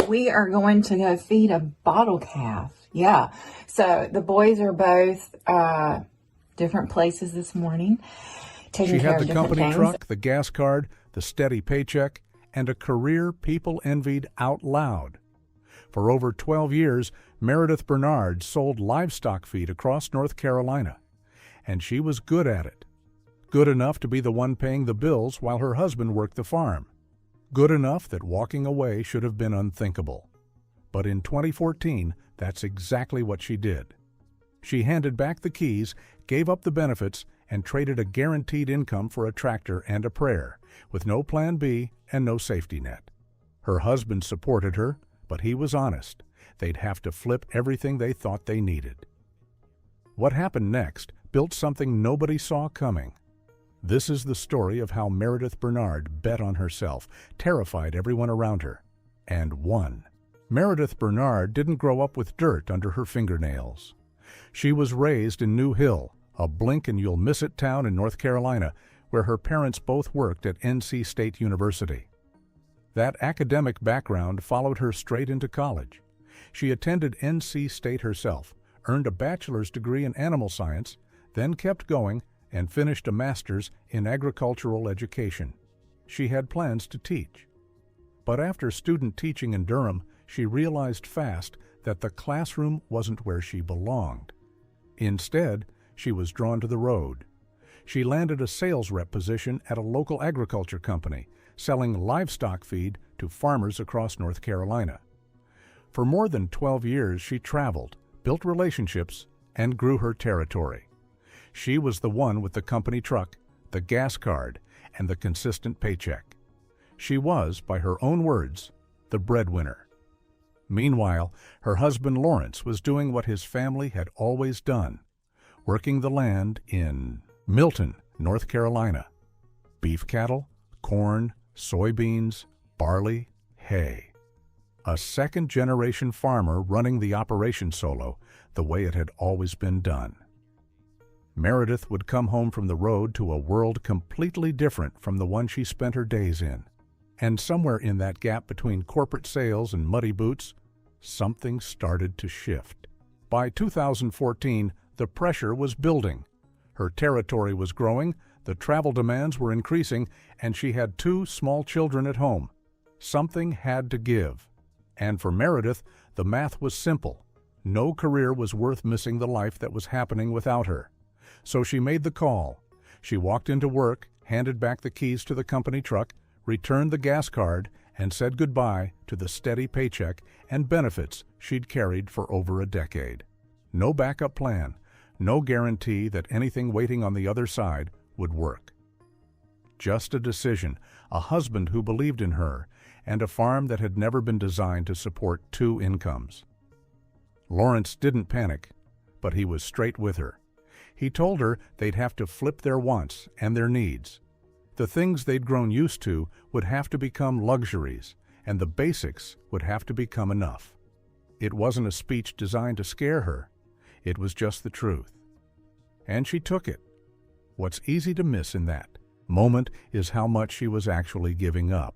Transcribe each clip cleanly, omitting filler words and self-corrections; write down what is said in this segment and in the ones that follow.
We are going to go feed a bottle calf. Yeah. So the boys are both different places this morning, taking She care had of the different company things. truck, the gas card, the steady paycheck, and a career people envied out loud. For over 12 years, Meredith Bernard sold livestock feed across North Carolina, and she was good at it. Good enough to be the one paying the bills while her husband worked the farm. Good enough that walking away should have been unthinkable. But in 2014, that's exactly what she did. She handed back the keys, gave up the benefits, and traded a guaranteed income for a tractor and a prayer, with no plan B and no safety net. Her husband supported her, but he was honest. They'd have to flip everything they thought they needed. What happened next built something nobody saw coming. This is the story of how Meredith Bernard bet on herself, terrified everyone around her, and won. Meredith Bernard didn't grow up with dirt under her fingernails. She was raised in New Hill, a blink-and-you'll-miss-it town in North Carolina, where her parents both worked at NC State University. That academic background followed her straight into college. She attended NC State herself, earned a bachelor's degree in animal science, then kept going and finished a master's in agricultural education. She had plans to teach. But after student teaching in Durham, she realized fast that the classroom wasn't where she belonged. Instead, she was drawn to the road. She landed a sales rep position at a local agriculture company, selling livestock feed to farmers across North Carolina. For more than 12 years, she traveled, built relationships, and grew her territory. She was the one with the company truck, the gas card, and the consistent paycheck. She was, by her own words, the breadwinner. Meanwhile, her husband Lawrence was doing what his family had always done, working the land in Milton, North Carolina. Beef cattle, corn, soybeans, barley, hay. A second-generation farmer running the operation solo the way it had always been done. Meredith would come home from the road to a world completely different from the one she spent her days in. And somewhere in that gap between corporate sales and muddy boots, something started to shift. By 2014, the pressure was building. Her territory was growing, the travel demands were increasing, and she had 2 small children at home. Something had to give. And for Meredith, the math was simple. No career was worth missing the life that was happening without her. So she made the call. She walked into work, handed back the keys to the company truck, returned the gas card, and said goodbye to the steady paycheck and benefits she'd carried for over a decade. No backup plan, no guarantee that anything waiting on the other side would work. Just a decision, a husband who believed in her, and a farm that had never been designed to support 2 incomes. Lawrence didn't panic, but he was straight with her. He told her they'd have to flip their wants and their needs. The things they'd grown used to would have to become luxuries, and the basics would have to become enough. It wasn't a speech designed to scare her. It was just the truth. And she took it. What's easy to miss in that moment is how much she was actually giving up.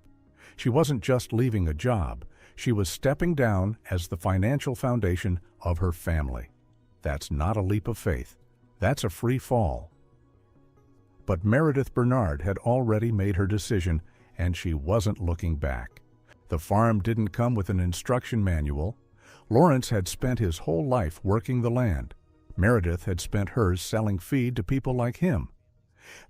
She wasn't just leaving a job. She was stepping down as the financial foundation of her family. That's not a leap of faith. That's a free fall. But Meredith Bernard had already made her decision, and she wasn't looking back. The farm didn't come with an instruction manual. Lawrence had spent his whole life working the land. Meredith had spent hers selling feed to people like him.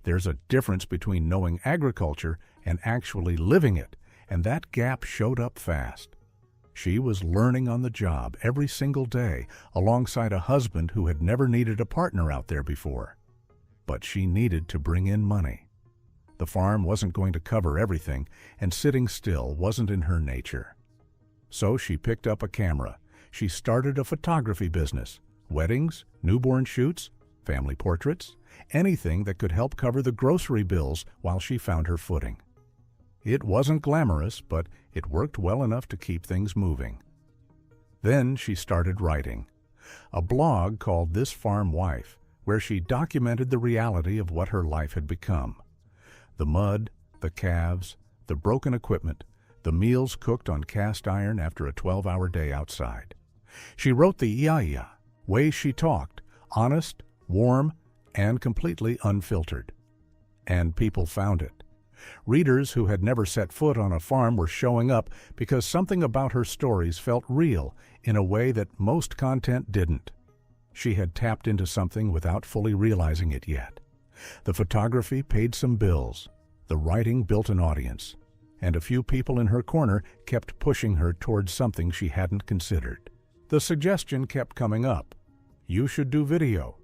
There's a difference between knowing agriculture and actually living it, and that gap showed up fast. She was learning on the job every single day alongside a husband who had never needed a partner out there before. But she needed to bring in money. The farm wasn't going to cover everything, and sitting still wasn't in her nature. So she picked up a camera. She started a photography business. Weddings, newborn shoots, family portraits, anything that could help cover the grocery bills while she found her footing. It wasn't glamorous, but it worked well enough to keep things moving. Then she started writing. A blog called This Farm Wife, where she documented the reality of what her life had become. The mud, the calves, the broken equipment, the meals cooked on cast iron after a 12-hour day outside. She wrote the iya, ways she talked, honest, warm, and completely unfiltered. And people found it. Readers who had never set foot on a farm were showing up because something about her stories felt real in a way that most content didn't. She had tapped into something without fully realizing it yet. The photography paid some bills, the writing built an audience, and a few people in her corner kept pushing her towards something she hadn't considered. The suggestion kept coming up. You should do video.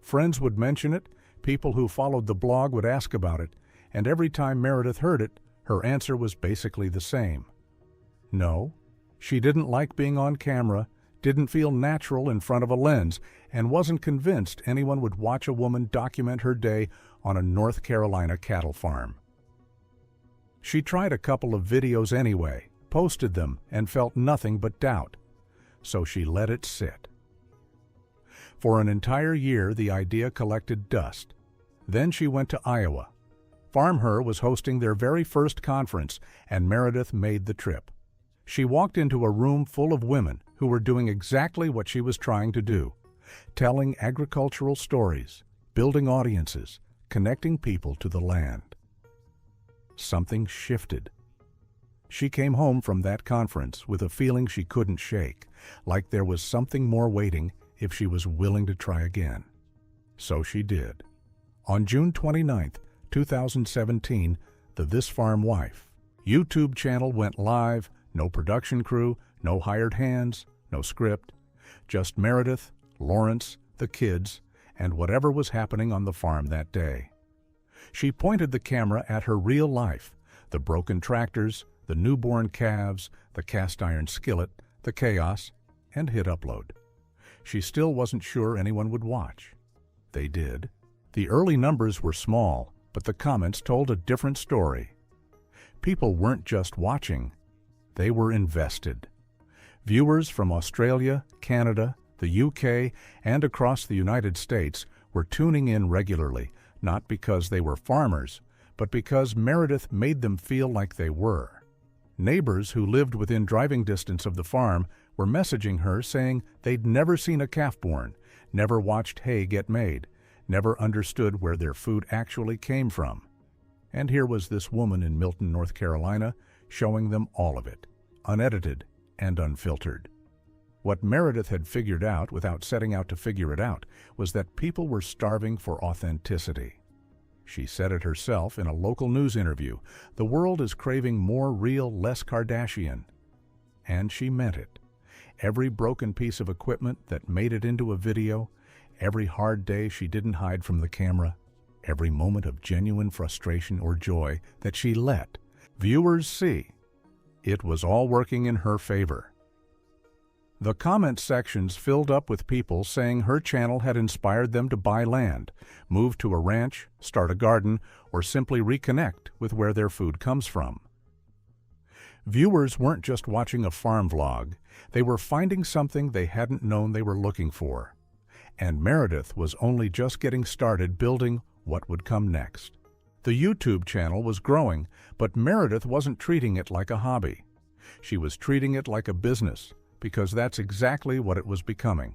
Friends would mention it, people who followed the blog would ask about it, and every time Meredith heard it, her answer was basically the same. No, she didn't like being on camera, didn't feel natural in front of a lens, and wasn't convinced anyone would watch a woman document her day on a North Carolina cattle farm. She tried a couple of videos anyway, posted them, and felt nothing but doubt. So she let it sit. For an entire year, the idea collected dust. Then she went to Iowa. FarmHer was hosting their very first conference, and Meredith made the trip. She walked into a room full of women who were doing exactly what she was trying to do, telling agricultural stories, building audiences, connecting people to the land. Something shifted. She came home from that conference with a feeling she couldn't shake, like there was something more waiting if she was willing to try again. So she did. On June 29th, 2017, the This Farm Wife YouTube channel went live, no production crew, no hired hands, no script, just Meredith, Lawrence, the kids, and whatever was happening on the farm that day. She pointed the camera at her real life, the broken tractors, the newborn calves, the cast iron skillet, the chaos, and hit upload. She still wasn't sure anyone would watch. They did. The early numbers were small, but the comments told a different story. People weren't just watching, they were invested. Viewers from Australia, Canada, the UK, and across the United States were tuning in regularly, not because they were farmers, but because Meredith made them feel like they were. Neighbors who lived within driving distance of the farm were messaging her saying they'd never seen a calf born, never watched hay get made, never understood where their food actually came from. And here was this woman in Milton, North Carolina, showing them all of it, unedited and unfiltered. What Meredith had figured out without setting out to figure it out was that people were starving for authenticity. She said it herself in a local news interview, "The world is craving more real, less Kardashian." And she meant it. Every broken piece of equipment that made it into a video, every hard day she didn't hide from the camera, every moment of genuine frustration or joy that she let viewers see, it was all working in her favor. The comment sections filled up with people saying her channel had inspired them to buy land, move to a ranch, start a garden, or simply reconnect with where their food comes from. Viewers weren't just watching a farm vlog, they were finding something they hadn't known they were looking for. And Meredith was only just getting started building what would come next. The YouTube channel was growing, but Meredith wasn't treating it like a hobby. She was treating it like a business, because that's exactly what it was becoming.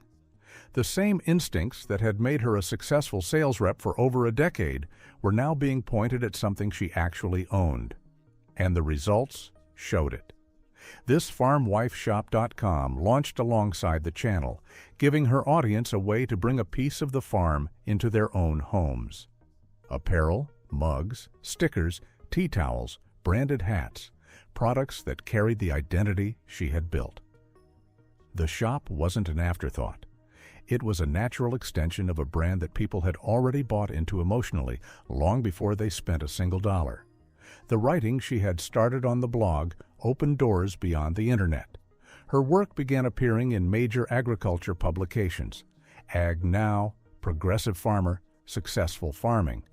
The same instincts that had made her a successful sales rep for over a decade were now being pointed at something she actually owned. And the results showed it. ThisFarmWifeShop.com launched alongside the channel, giving her audience a way to bring a piece of the farm into their own homes. Apparel, mugs, stickers, tea towels, branded hats, products that carried the identity she had built. The shop wasn't an afterthought. It was a natural extension of a brand that people had already bought into emotionally, long before they spent a single dollar. The writing she had started on the blog opened doors beyond the internet. Her work began appearing in major agriculture publications, Ag Now, Progressive Farmer, Successful Farming,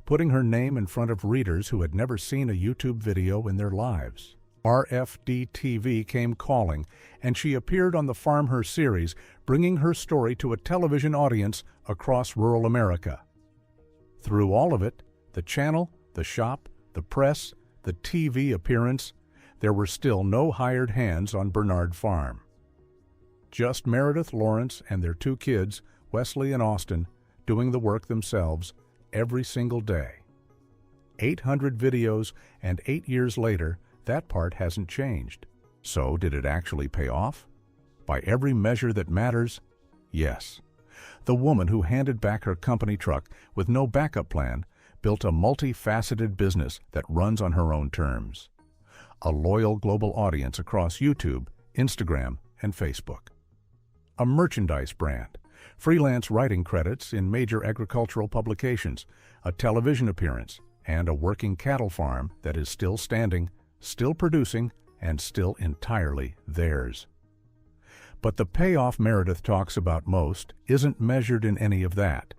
putting her name in front of readers who had never seen a YouTube video in their lives. RFD-TV came calling, and she appeared on the FarmHer series, bringing her story to a television audience across rural America. Through all of it, the channel, the shop, the press, the TV appearance, there were still no hired hands on Bernard Farm. Just Meredith, Lawrence, and their 2 kids, Wesley and Austin, doing the work themselves every single day. 800 videos, and 8 years later, that part hasn't changed. So did it actually pay off? By every measure that matters, yes. The woman who handed back her company truck with no backup plan built a multifaceted business that runs on her own terms. A loyal global audience across YouTube, Instagram, and Facebook. A merchandise brand, freelance writing credits in major agricultural publications, a television appearance, and a working cattle farm that is still standing, still producing, and still entirely theirs. But the payoff Meredith talks about most isn't measured in any of that.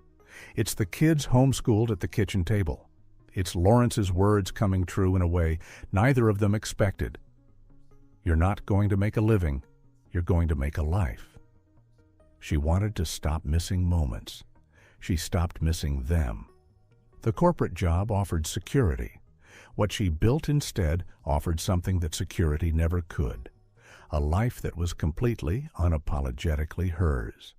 It's the kids homeschooled at the kitchen table. It's Lawrence's words coming true in a way neither of them expected. You're not going to make a living, you're going to make a life. She wanted to stop missing moments. She stopped missing them. The corporate job offered security. What she built instead offered something that security never could. A life that was completely, unapologetically hers.